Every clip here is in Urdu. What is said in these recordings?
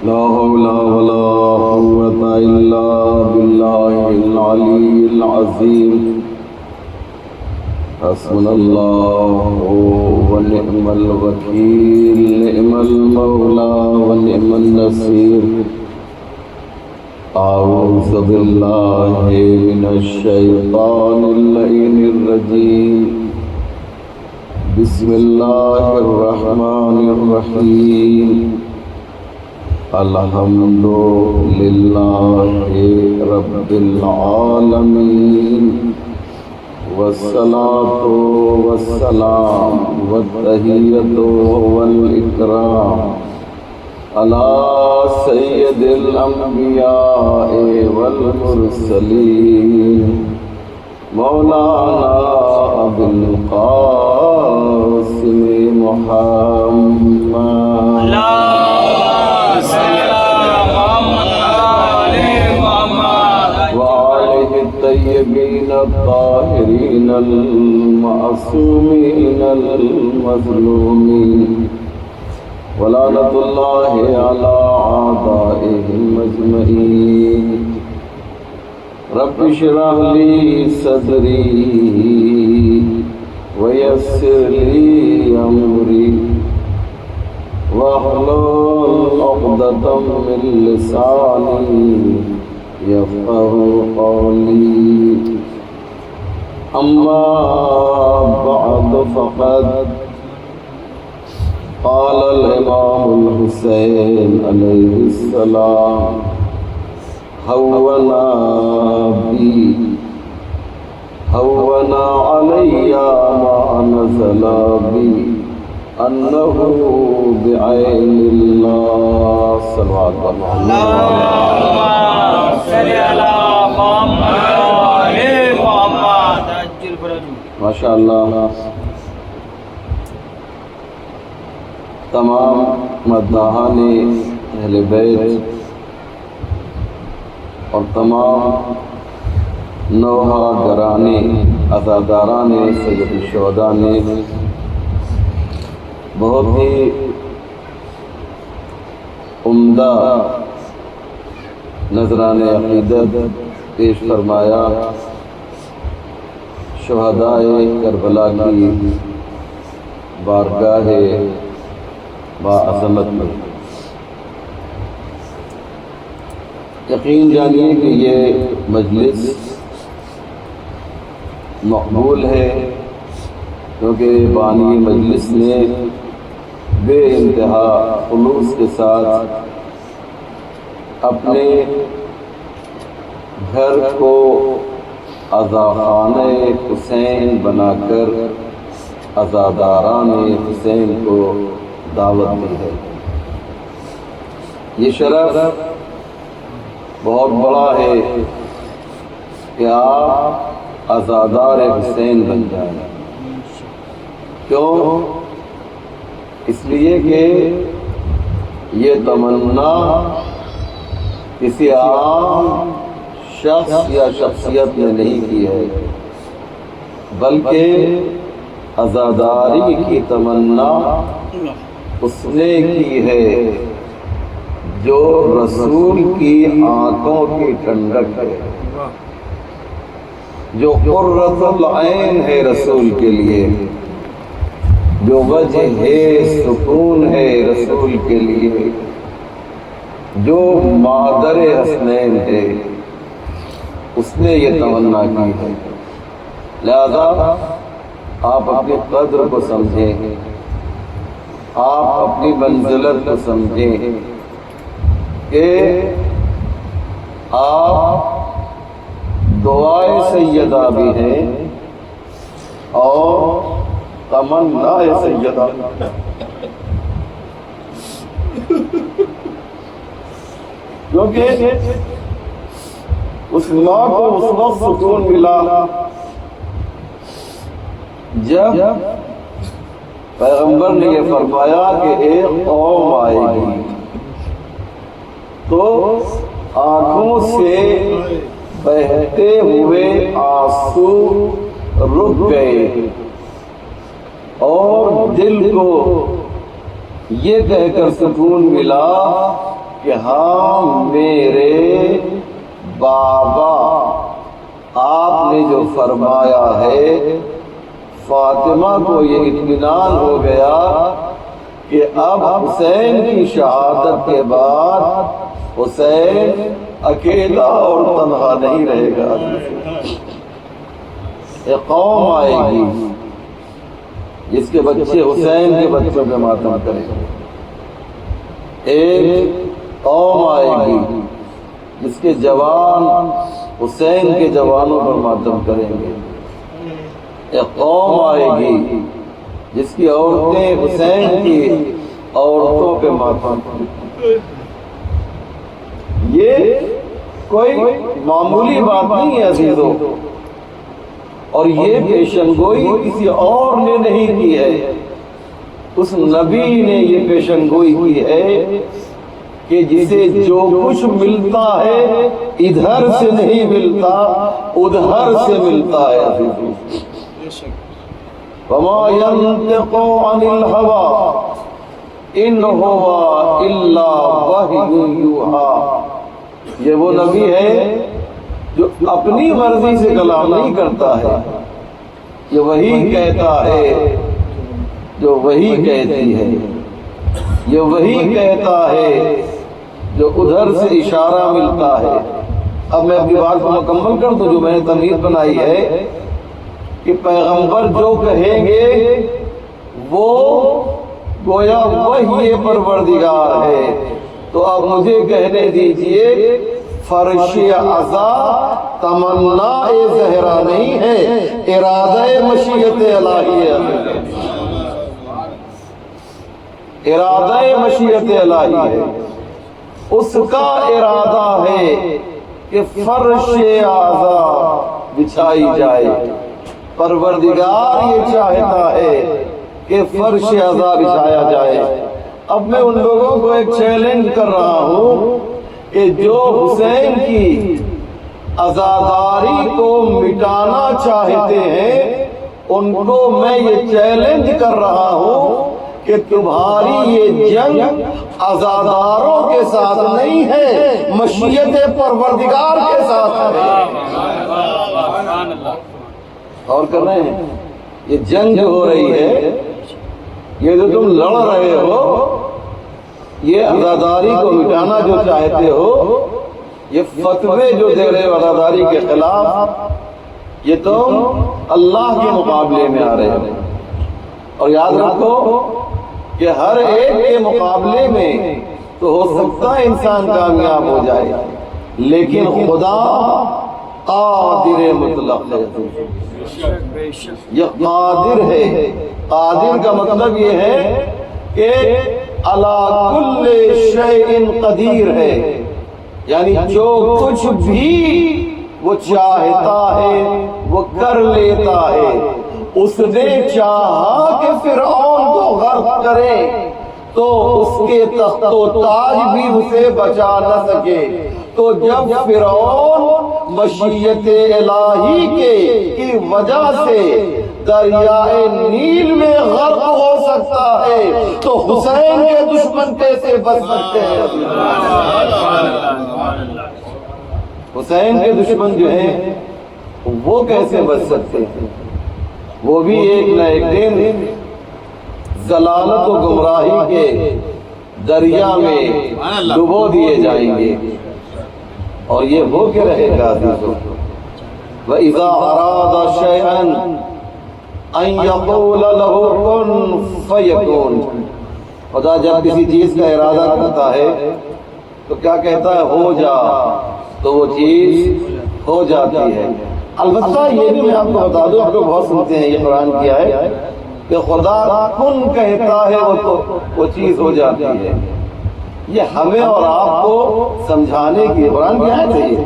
لا حول ولا قوة إلا بالله العلي العظيم حسبنا الله ونعم الوكيل نعم المولى ونعم النصير أعوذ بالله من الشيطان اللعين الرجيم بسم الله الرحمن الرحيم الحمد لله رب العالمين والصلاة والسلام والتحية والإكرام على سيد الأنبياء والمرسلين مولانا أبي القاسم محمد الطيبين الطاهرين المعصومين المظلومين ولعنة الله على أعدائهم أجمعين رب اشرح لي صدري ويسر لي أمري واحلل عقدة من لساني يفقه قولي أما بعد فقد قال الإمام الحسين عليه السلام هونا علي ما نزل بي أنه بعين الله صلوات الله ماشاء اللہ تمام مداحان اہل بیت اور تمام نوحہ گرانے عزاداران سید الشہداء نے بہت ہی عمدہ نذران عقیدت پیش فرمایا شہداء کربلا کی بارگاہ باعظمت میں یقین جانیے کہ یہ مجلس مقبول ہے کیونکہ بانی مجلس نے بے انتہا خلوص کے ساتھ اپنے گھر کو عزاخانہ حسین بنا کر عزاداران حسین کو دعوت دی ہے۔ یہ شرف بہت بڑا ہے کہ آپ عزادار حسین بن جائیں۔ کیوں؟ اس لیے کہ یہ تمنا کسی عام شخص یا شخصیت نے نہیں کی ہے، بلکہ عزاداری کی تمنا اس نے کی ہے جو رسول کی آنکھوں کی ٹھنڈک ہے، جو قرۃ العین ہے رسول کے لیے، جو وجہ سکون ہے رسول کے لیے، جو مادر حسنین ہے، اس نے یہ تمنا کی ہے۔ لہذا آپ اپنی قدر کو سمجھیں، آپ اپنی منزلت کو سمجھیں کہ آپ دعائے سیدہ بھی ہیں اور تمنا سیدہ۔ کیونکہ اس ماں کو اس وقت سکون ملا جب پیغمبر نے یہ فرمایا کہ ایک قوم آئے گی تو آنکھوں سے بہتے ہوئے آنسو رک گئے اور دل کو یہ کہہ کر سکون ملا کہ ہاں میرے بابا، آپ نے جو فرمایا ہے، فاطمہ کو یہ اطمینان ہو گیا کہ اب حسین کی شہادت کے بعد حسین اکیلا اور تنہا نہیں رہے گا۔ ایک قوم آئے گی جس کے بچے حسین کے بچوں پہ ماتم کریں گے، ایک قوم آئے گی جس کے جوان حسین کے جوانوں پر ماتم کریں گے، ایک قوم آئے گی جس کی عورتیں حسین کی عورتوں پہ ماتم کریں گے۔ یہ کوئی معمولی بات نہیں ہے عزیزوں، اور یہ پیشن گوئی کسی اور نے نہیں کی ہے، اس نبی نے یہ پیشن گوئی کی ہے کہ جسے جو کچھ ملتا ہے ادھر سے نہیں ملتا، ادھر سے ملتا ہے عزیزوں۔ وَمَا يَنطِقُ عَنِ الْهَوَىٰ إِنْ هُوَ إِلَّا وَحْيٌ يُوحَىٰ، یہ وہ نبی ہے جو اپنی مرضی سے کلام نہیں کرتا ہے، یہ وہی کہتا ہے جو وہی کہتی ہے، یہ وہی کہتا ہے جو ادھر سے اشارہ ملتا ہے۔ اب میں اپنی بات کو مکمل کر دوں جو میں نے تمہید بنائی ہے کہ پیغمبر جو کہیں گے وہ گویا وہی پروردگار ہے، تو اب مجھے کہنے دیجئے فرش عزا تمنا زہرا نہیں ہے، ارادہ مشیت الہی ہے، ارادہ مشیت الہی ہے، اس کا ارادہ ہے کہ فرش عزا بچھائی جائے، پروردگار یہ چاہتا ہے کہ فرش عزا بچھایا جائے۔ اب میں ان لوگوں کو ایک چیلنج کر رہا ہوں کہ جو حسین کی عزاداری کو مٹانا چاہتے ہیں ان کو میں یہ چیلنج کر رہا ہوں کہ تمہاری یہ جنگ عزاداروں کے ساتھ نہیں ہے، مشیت پروردگار کے ساتھ ہے۔ اور کر رہے ہیں یہ جنگ جو ہو رہی ہے، یہ جو تم لڑ رہے ہو، یہ عزاداری کو مٹانا جو چاہتے ہو، یہ فتوے جو دے رہے ہو عزاداری کے خلاف، یہ تم اللہ کے مقابلے میں آ رہے ہو۔ اور یاد رکھو کہ ہر ایک کے مقابلے میں تو ہو سکتا ہے انسان کامیاب ہو جائے، لیکن خدا قادر مطلق ہے، یہ قادر ہے۔ قادر کا مطلب یہ ہے کہ علی کل شیء قدیر ہے، یعنی جو کچھ بھی وہ چاہتا ہے وہ کر لیتا ہے۔ اس نے چاہا کہ فرعون کو غرق کرے تو اس کے تخت و تاج بھی اسے بچا نہ سکے، تو جب فرعون مشیت الہی کی وجہ سے دریائے نیل میں غرق ہو سکتا ہے تو حسین کے دشمن کیسے بچ سکتے ہیں؟ حسین کے دشمن جو ہیں وہ کیسے بچ سکتے ہیں؟ وہ بھی ایک نہ ایک دن ضلالت و گمراہی کے دریا میں ڈبو دیے جائیں گے، اور یہ ہو کے رہے گا۔ وَإِذَا أَرَادَ شَيْئًا أَن يَقُولَ لَهُ كُن فَيَكُونُ، خدا جب کسی چیز کا ارادہ کرتا ہے تو کیا کہتا ہے؟ ہو جا، تو وہ چیز ہو جاتی ہے۔ البتہ یہ بھی میں آپ کو بتا دوں، آپ کو بہت سنتے ہیں یہ قرآن کی ہے کہ خدا کن کہتا ہے وہ چیز ہو جاتی ہے۔ یہ ہمیں اور آپ کو سمجھانے کی قرآن کی آیت ہے، یہ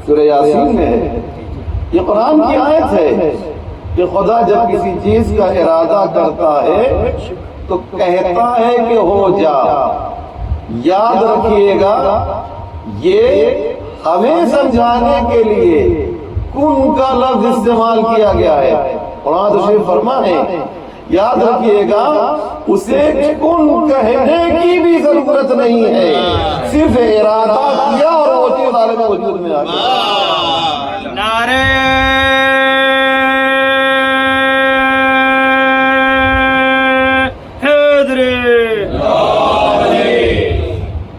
سورہ یاسین میں ہے، یہ قرآن کی آیت ہے کہ خدا جب کسی چیز کا ارادہ کرتا ہے تو کہتا ہے کہ ہو جا۔ یاد رکھیے گا یہ ہمیں سمجھانے کے لیے کن کا لفظ استعمال کیا گیا ہے۔ قرآن تشریف فرما ہے یاد رکھیے گا اسے کن کہنے کی بھی ضرورت نہیں ہے، صرف ارادہ کیا اور وہ چیز عالم وجود میں آ گئی۔ نعرے حیدری،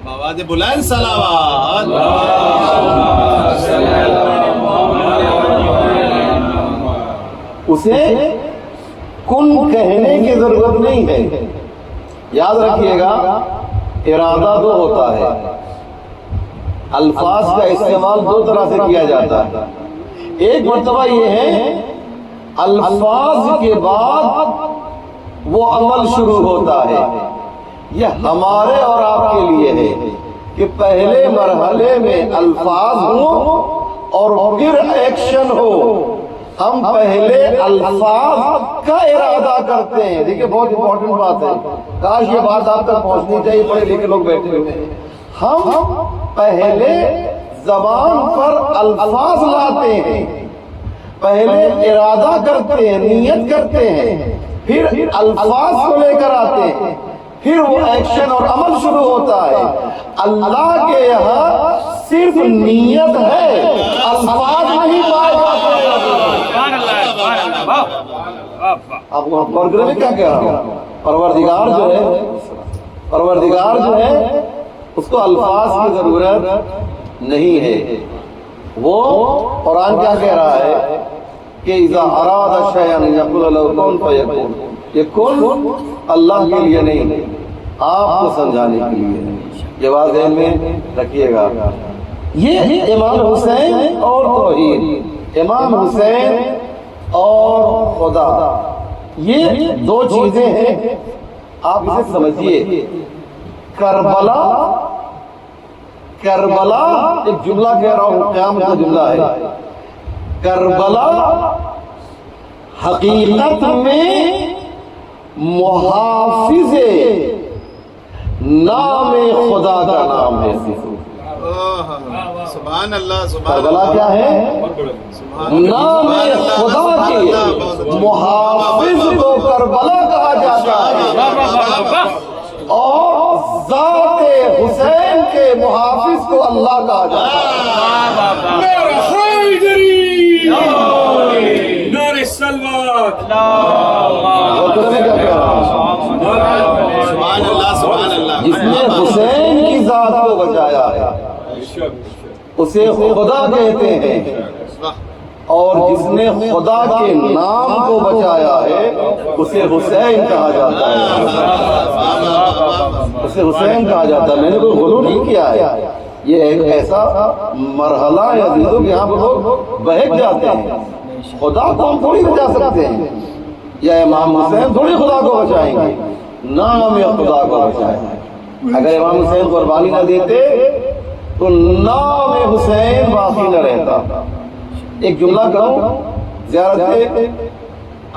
بآواز بلند صلوات۔ اسے کن کہنے کی ضرورت نہیں ہے، یاد رکھیے گا ارادہ تو ہوتا ہے، الفاظ کا استعمال دو طرح سے کیا جاتا ہے۔ ایک مرتبہ یہ ہے الفاظ کے بعد وہ عمل شروع ہوتا ہے، یہ ہمارے اور آپ کے لیے ہے کہ پہلے مرحلے میں الفاظ ہوں اور پھر ایکشن ہو۔ ہم پہلے الفاظ کا ارادہ کرتے ہیں، دیکھیں بہت امپورٹنٹ بات ہے، کاش یہ بات آپ تک پہنچنی چاہیے، پڑھے لکھے لوگ بیٹھے ہوئے ہیں۔ ہم پہلے زبان پر الفاظ لاتے ہیں، پہلے ارادہ کرتے ہیں، نیت کرتے ہیں، پھر الفاظ کو لے کر آتے ہیں، پھر وہ ایکشن اور عمل شروع ہوتا ہے۔ اللہ کے یہاں صرف نیت ہے، الفاظ نہیں پائے جاتے ہیں۔ آپ کو غور کریں کیا کہہ رہا ہوں؟ پروردگار جو ہے اس کو الفاظ کی ضرورت نہیں ہے۔ وہ قرآن کیا کہہ رہا ہے کہ اذا اراد شیئا یقول له کن فیکون، یہ کن اللہ کے لیے نہیں، آپ کو سمجھانے کے لیے۔ یہ بات ذہن میں رکھیے گا۔ یہ امام حسین اور توحید، امام حسین اور خدا، یہ دو چیزیں ہیں، آپ اسے سمجھیے۔ کربلا ایک جملہ کہہ رہا ہوں، قیامت کا جملہ ہے۔ کربلا حقیقت میں محافظ نام خدا کا نام ہے۔ سبحان اللہ، سبحان کربلا اللہ، کیا ہے؟ نام خدا کے محافظ کو کربلا کہا جاتا ہے، اور ذات حسین کے محافظ کو اللہ کہا جاتا ہے۔ سبحان اللہ، سبحان اللہ۔ جس نے حسین کی ذات کو بچایا ہے اسے خدا کہتے ہیں، اور جس نے خدا کے نام کو بچایا ہے اسے حسین کہا جاتا ہے، اسے حسین کہا جاتا ہے۔ میں نے کوئی غلو نہیں کیا ہے، یہ ایک ایسا مرحلہ ہے عزیزوں کہ یہاں پر لوگ بہک جاتے ہیں۔ خدا کو ہم تھوڑی بچا سکتے ہیں، یا امام حسین تھوڑی خدا کو بچائیں گے، نام خدا کو بچائیں گے۔ اگر امام حسین قربانی نہ دیتے تو نام حسین باقی نہ رہتا۔ ایک جملہ کروں، زیارت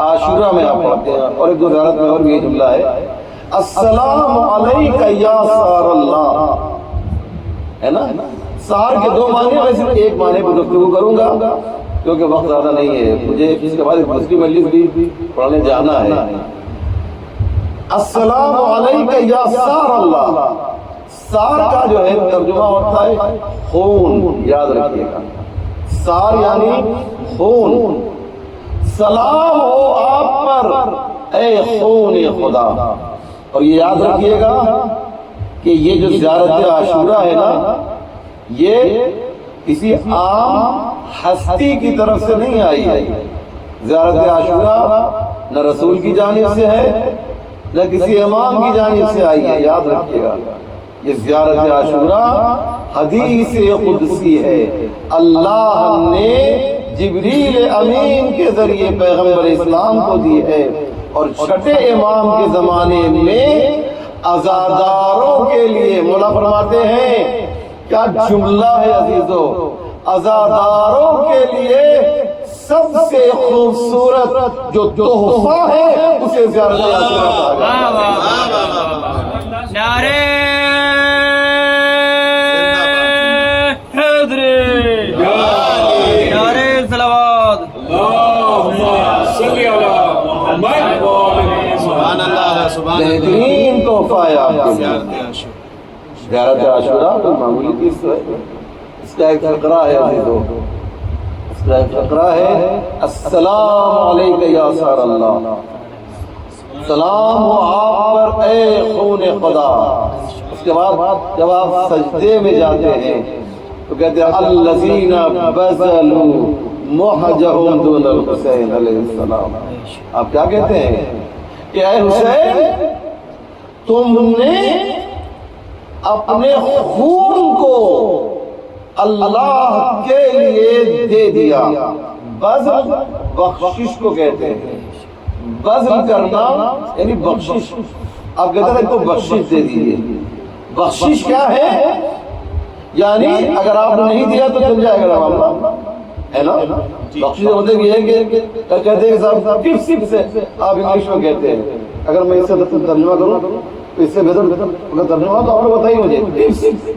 عاشورہ میں آپ پڑھتے ہیں، اور ایک دو زیارت میں اور بھی یہ جملہ ہے، السلام علیکہ یا سار اللہ، ہے نا؟ سار کے دو معنی، میں صرف ایک معنی پر گفتگو کروں گا کیونکہ وقت زیادہ نہیں ہے، مجھے اس کے بعد دوسری مجلس بھی پڑھنے جانا ہے۔ السلام علیکہ یا سار اللہ، سار کا جو ہے ترجمہ ہوتا ہے خون، یاد رکھیے گا، سار یعنی خون۔ سلام ہو آپ پر اے خون خدا۔ اور یہ یاد رکھیے گا کہ یہ جو زیارت عاشورہ ہے نا، یہ کسی عام ہستی کی طرف سے نہیں آئی ہے۔ زیارت عاشورہ نہ رسول کی جانب سے ہے نہ کسی امام کی جانب سے آئی ہے، یاد رکھیے گا۔ یہ زیارت عاشورہ حدیث قدسی ہے، اللہ نے جبریل امین کے ذریعے پیغمبر اسلام کو دی ہے، اور چھٹے امام کے زمانے میں عزاداروں کے لیے، مولا فرماتے ہیں کیا جملہ ہے عزیزو، عزاداروں کے لیے سب سے خوبصورت جو تحفہ ہے اسے زیارت عاشورہ کہا جاتا ہے۔ نعرے حیدری، نعرے صلوات، اللهم صل على محمد بہترین تحفہ ہے آپ کے لیے۔ زیارت عاشور۔ زیارت عاشورہ تو معمولی چیز ہے، اس کا ایک فقرہ ہے عزیزو، اس کا ایک فقرہ ہے السلام علیک یا سار اللہ، سلام ہو آپ پر اے خون خدا۔ اس کے بعد جب آپ سجدے میں جاتے ہیں تو کہتے ہیں الذین بذلوا محجہم دون الحسین علیہ السلام۔ آپ کیا کہتے ہیں کہ اے حسین تم نے اپنے خون کو اللہ کے لیے دے دیا۔ بذل بخشش کو کہتے ہیں، بذل کرنا یعنی بخشش۔ آپ کہتے ہیں تو بخشش دے دیجیے۔ بخشش کیا ہے؟ یعنی اگر آپ نے نہیں دیا تو چل جائے گا معاملہ، ہے نا؟ بخشش مطلب یہ ہے کہ کہتے ہیں صاحب ٹپ سپ سے آپ انگلش میں کہتے ہیں، اگر میں اس سے ترجمہ کروں تو اس سے بہتر اگر ترجمہ تو آپ نے بتائی مجھے ٹپ سپ۔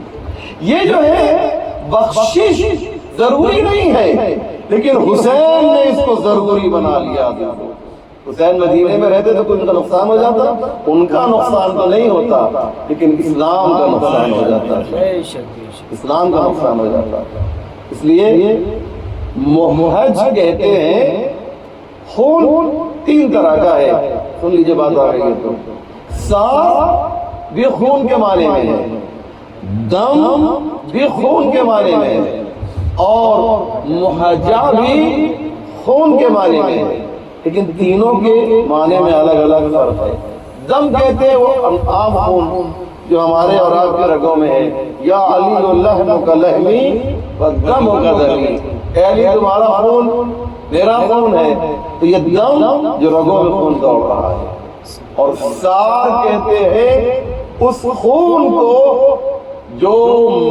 یہ جو ہے بخشش ضروری نہیں ہے، لیکن حسین نے اس کو ضروری بنا لیا تھا۔ حسین مدینے میں رہتے تو کوئی ان کا نقصان ہو جاتا، ان کا نقصان تو نہیں ہوتا لیکن اسلام کا نقصان ہو جاتا، اسلام کا نقصان ہو جاتا۔ اس لیے محج کہتے ہیں خون تین طرح کا ہے، سن لیجیے بات آ رہی ہے تو۔ سار بھی خون کے معنی میں ہے، دم بھی خون کے معنی میں ہے، اور محجہ بھی خون کے معنی میں ہے، لیکن تینوں کے معنی میں الگ الگ فرق ہے۔ دم کہتے ہیں وہ عام خون جو ہمارے اور آپ کے رگوں میں ہے، یا علی اللحم کا لحمی و دم کا دمی، اے علی تمہارا خون میرا خون ہے، تو یہ دم جو رگوں میں خون دوڑ رہا ہے۔ اور سار کہتے ہیں اس خون کو جو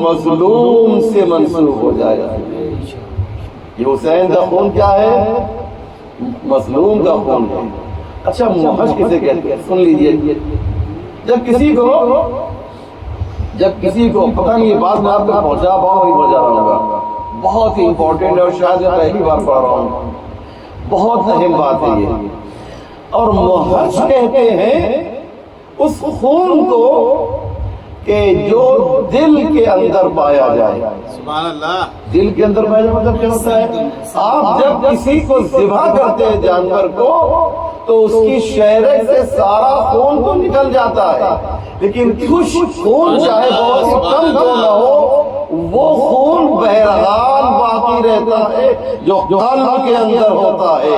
مظلوم سے منسوب ہو جائے گا۔ یہ حسین کا خون کیا ہے؟ مظلوم کا خون ہے۔ اچھا محج کسے کہتے ہیں؟ سن لیجئے، جب کسی کو پتہ نہیں یہ بات میں آپ کو پہنچا پاؤں نہیں پہنچا رہا ہوں، بہت ہی امپورٹنٹ ہے اور شاید میں پہلی بار پڑھ رہا ہوں، بہت اہم بات ہے یہ۔ اور محج کہتے ہیں اس خون کو کہ جو دل کے اندر پایا جائے۔ سبحان اللہ۔ دل کے اندر پایا جائے مطلب کیا ہوتا ہے؟ آپ جب کسی کو ذبح کرتے ہیں جانور کو تو اس کی شہرے سے سارا خون تو نکل جاتا ہے، لیکن کچھ خون چاہے بہت ہی کم کیوں نہ ہو وہ خون بہرحال باقی رہتا ہے جو قلب کے اندر ہوتا ہے۔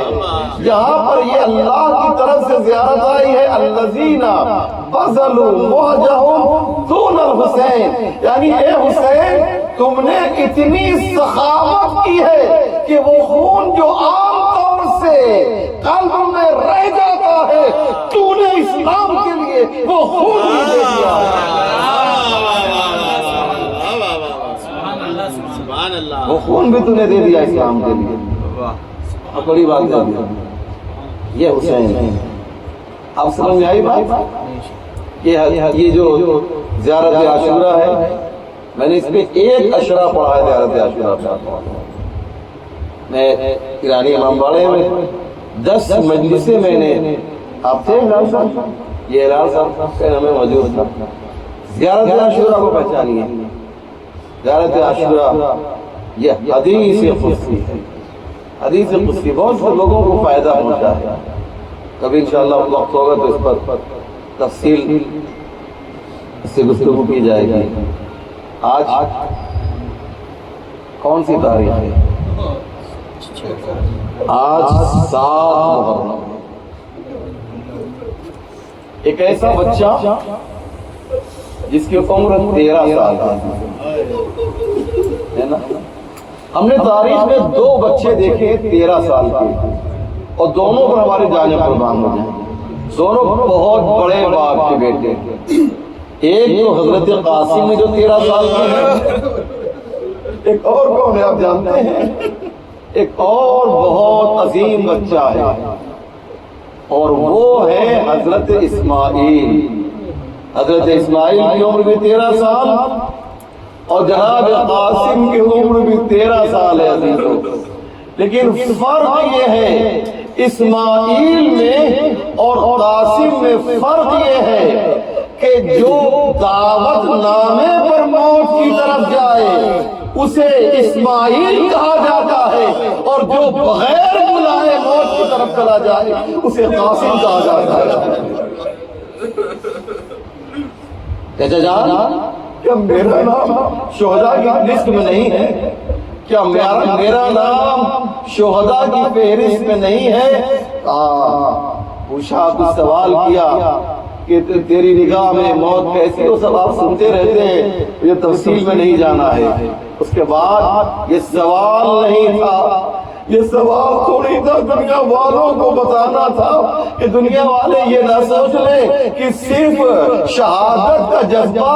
یہاں پر یہ اللہ کی طرف سے زیارت آئی ہے الذین بذلوا محجہم دون الحسین، یعنی اے حسین تم نے اتنی سخاوت کی ہے کہ وہ خون جو عام طور سے قلب میں رہ جاتا ہے تو نے اسلام کے لیے وہ خون بھی دے دیا ہے۔ وہ خون بھی تو نے دے دیا اسلام کے لیے، بڑی بات دے دیا۔ یہ حسین ہے۔ آپ سمجھ میں آئی بات؟ یہ جو زیارت عاشورہ ہے، میں نے اس پہ ایک اشرا پڑھا ہے زیارت عاشورہ پہ۔ میں ایرانی امام باڑے میں 10 مجلسیں میں نے، آپ تھے ہلال صاحب، یہ ہلال صاحب کا ہمیں موجود تھا۔ زیارت عاشورہ کو پہچانیے۔ زیارت عاشورہ یہ حدیث قدسی ہے، حدیث قدسی بہت سے لوگوں کو فائدہ پہنچا ہے۔ کبھی انشاءاللہ وقت ہوگا تو اس پر تفصیل سے گفتگو کی جائے گی۔ آج کون سی تاریخ ہے؟ آج 7 محرم۔ ایک ایسا بچہ جس کی عمر 13 سال ہے نا، ہم نے تاریخ میں 2 بچے دیکھے 13 سال کے، اور دونوں پر ہمارے جانے قربان ہو جائیں۔ دونوں بہت بڑے باپ کے بیٹے، ایک تو حضرت قاسم جو 13 سال کے ہیں، ایک اور کون ہے آپ جانتے ہیں؟ ایک اور بہت عظیم بچہ ہے اور وہ ہے حضرت اسماعیل۔ حضرت اسماعیل کی عمر بھی 13 سال اور جناب قاسم کی عمر بھی 13 سال ہے عزیزو، لیکن فرق یہ ہے اسماعیل میں اور قاسم میں فرق یہ ہے کہ جو دعوت نامے پر موت کی طرف جائے اسے اسماعیل کہا جاتا ہے، اور جو بغیر بلائے موت کی طرف چلا جائے اسے قاسم کہا جاتا ہے۔ چچا جان، کیا میرا نام شہداء کی لسٹ میں نہیں ہے؟ کیا میرا نام شہداء کی فہرست میں نہیں ہے؟ پوچھا، کچھ سوال کیا کہ تیری نگاہ میں موت کیسی ہو؟ سب آپ سنتے رہتے ہیں، یہ تفصیل میں نہیں جانا ہے۔ اس کے بعد یہ سوال نہیں تھا، یہ سوال تھوڑی تھا، دنیا والوں کو بتانا تھا کہ دنیا والے یہ نہ سوچ لیں کہ صرف شہادت کا جذبہ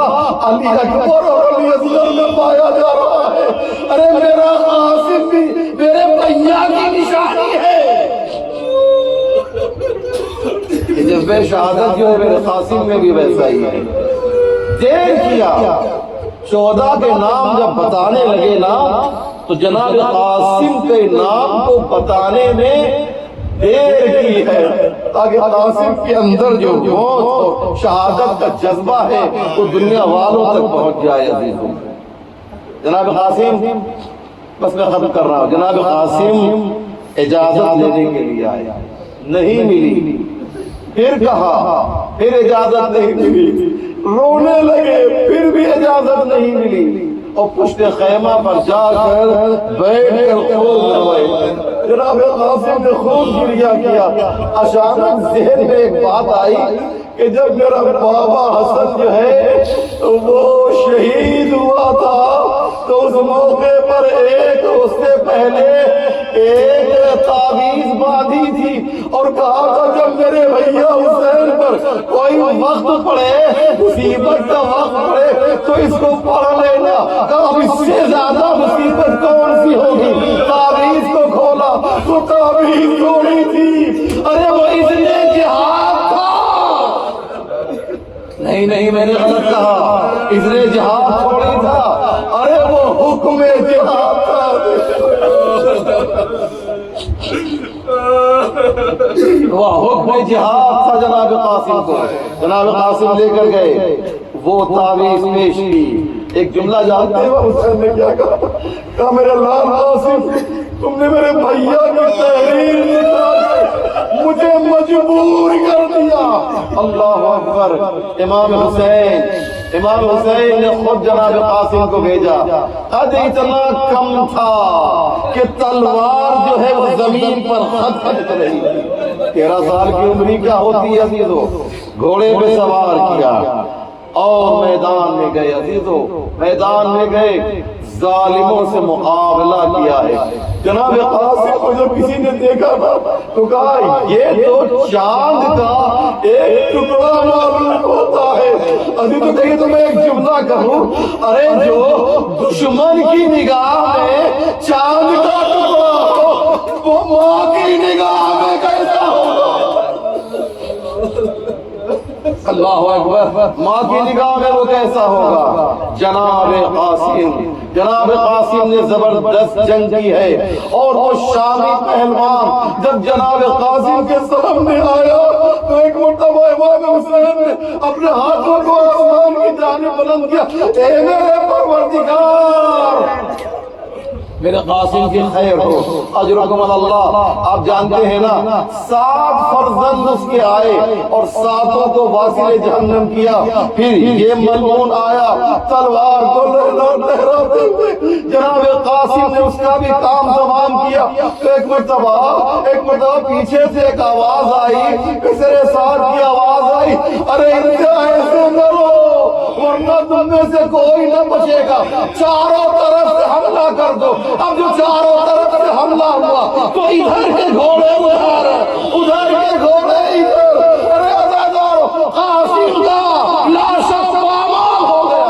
علی اکبر اور علی اصغر میں پایا جا رہا ہے۔ ارے میرا قاسم بھی میرے بھیا کی نشانی ہے۔ یہ جذبہ شہادت جو ہے میرے قاسم میں بھی ویسا ہی ہے۔ دیر کیا، 14 کے نام جب بتانے لگے نا تو جناب قاسم کے نام کو بتانے میں دیر کی ہے، تاکہ قاسم کے اندر جو موت اور شہادت کا جذبہ ہے وہ دنیا والوں تک پہنچ جائے۔ عزیزوں، جناب قاسم، بس میں ختم کر رہا ہوں، جناب قاسم اجازت لینے کے لیے آیا، نہیں ملی، پھر کہا، پھر اجازت نہیں ملی، رونے لگے، پھر بھی اجازت نہیں ملی، اور پشت خیمہ پر جا کر بیٹھ کر خوب روئے۔ جناب قاسم نے خوب گریہ کیا۔ اچانک ذہن میں ایک بات آئی کہ جب میرا بابا حسن جو ہے وہ شہید ہوا تھا تو اس موقع پر اس سے پہلے ایک تعویذ باندھی تھی اور کہا تھا جب میرے بھیا حسین پر کوئی وقت پڑے، مصیبت کا وقت پڑے تو اس کو پڑھ لینا۔ اب اس سے زیادہ مصیبت کون سی ہوگی؟ تعویذ کو کھولا تو تعویذ تھوڑی تھی، ارے وہ اس نے جہاد تھا۔ نہیں، میں نے غلط کہا، اس نے جہاد تھوڑی تھا، ارے وہ حکم جہاد تھا۔ وہ حکم جہاد تھا جناب قاسم کو۔ جناب قاسم لے کر گئے، وہ تعویذ پیش کی۔ ایک جملہ جانتے ہو حسین نے کیا کہا میرے لال قاسم، تم نے میرے بھیا کی تحریر نکال مجھے مجبور کر دیا۔ اللہ اکبر۔ امام حسین نے خود جناب قاسم کو بھیجا۔ قد اتنا کم تھا کہ تلوار جو ہے وہ زمین پر خط خط رہی تھی۔ 13 سال کی عمری کیا ہوتی ہے عزیزو؟ گھوڑے پہ سوار کیا اور میدان میں گئے۔ عزیزو، میدان میں گئے، ظالموں سے مقابلہ کیا ہے۔ جناب قاسم کو جب کسی نے دیکھا تھا تو کہا یہ تو چاند کا ایک ٹکڑا معلوم ہوتا ہے۔ ابھی تو کہیں تو میں ایک جملہ کہوں، ارے جو دشمن کی نگاہ میں چاند کا ٹکڑا ہو وہ ماں کی نگاہ میں کیسا ہوگا؟ اللہ اکبر۔ ماں کی نگاہ میں وہ کیسا ہوگا؟ جناب قاسم نے زبردست جنگ کی ہے، اور وہ شامی پہلوان جب جناب قاسم کے سامنے آیا تو ایک مرتبہ امام حسین نے اپنے ہاتھوں کو آسمان کی جانب بلند کیا، اے میرے پروردگار، میرے قاسم کی خیر ہو، اجرکم اللہ۔ آپ جانتے ہیں نا 7 فرزند اس کے آئے اور 7 کو واصل جہنم کیا۔ پھر یہ ملعون آیا تلوار کو لہراتے ہوئے، جناب قاسم نے اس کا بھی کام تمام کیا۔ تو ایک مرتبہ پیچھے سے ایک آواز آئی، کسر سعد کی آواز آئی، ارے ایسے کرو ورنہ تم میں سے کوئی نہ بچے گا، چاروں طرف سے حملہ کر دو۔ اب جو چاروں طرف سے حملہ ہوا تو ادھر کے گھوڑے ادھر کے گھوڑے ادھر، ارے عزیزو، قاسم کا لاشا پامال ہو گیا،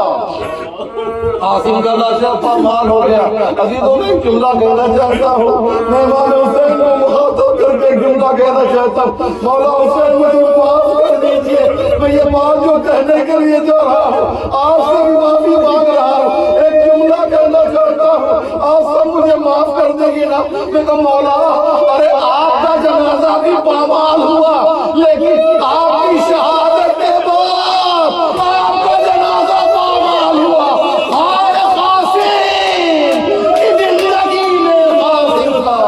قاسم کا لاشا پامال ہو گیا۔ عزیزوں، میں ایک جملہ کہنا چاہتا ہوں، میں امام حسین کو مخاطب کر کے ایک جملہ کہنا چاہتا ہوں، مولا حسین مجھے معاف کر دیجئے، میں یہ بات جو کہنے کے لیے جا رہا ہوں آپ سے بھی معافی مانگ رہا ہوں۔ ایک جملہ کہنا چاہتا ہوں، آپ سب مجھے معاف کر دیں گے نا؟ میں کہا مولا، ارے آپ کا جنازہ بھی پامال ہوا، لیکن آپ کی شہادت کے بعد آپ کا جنازہ پامال ہوا۔ ہائے قاسم کی زندگی میں قاسم کا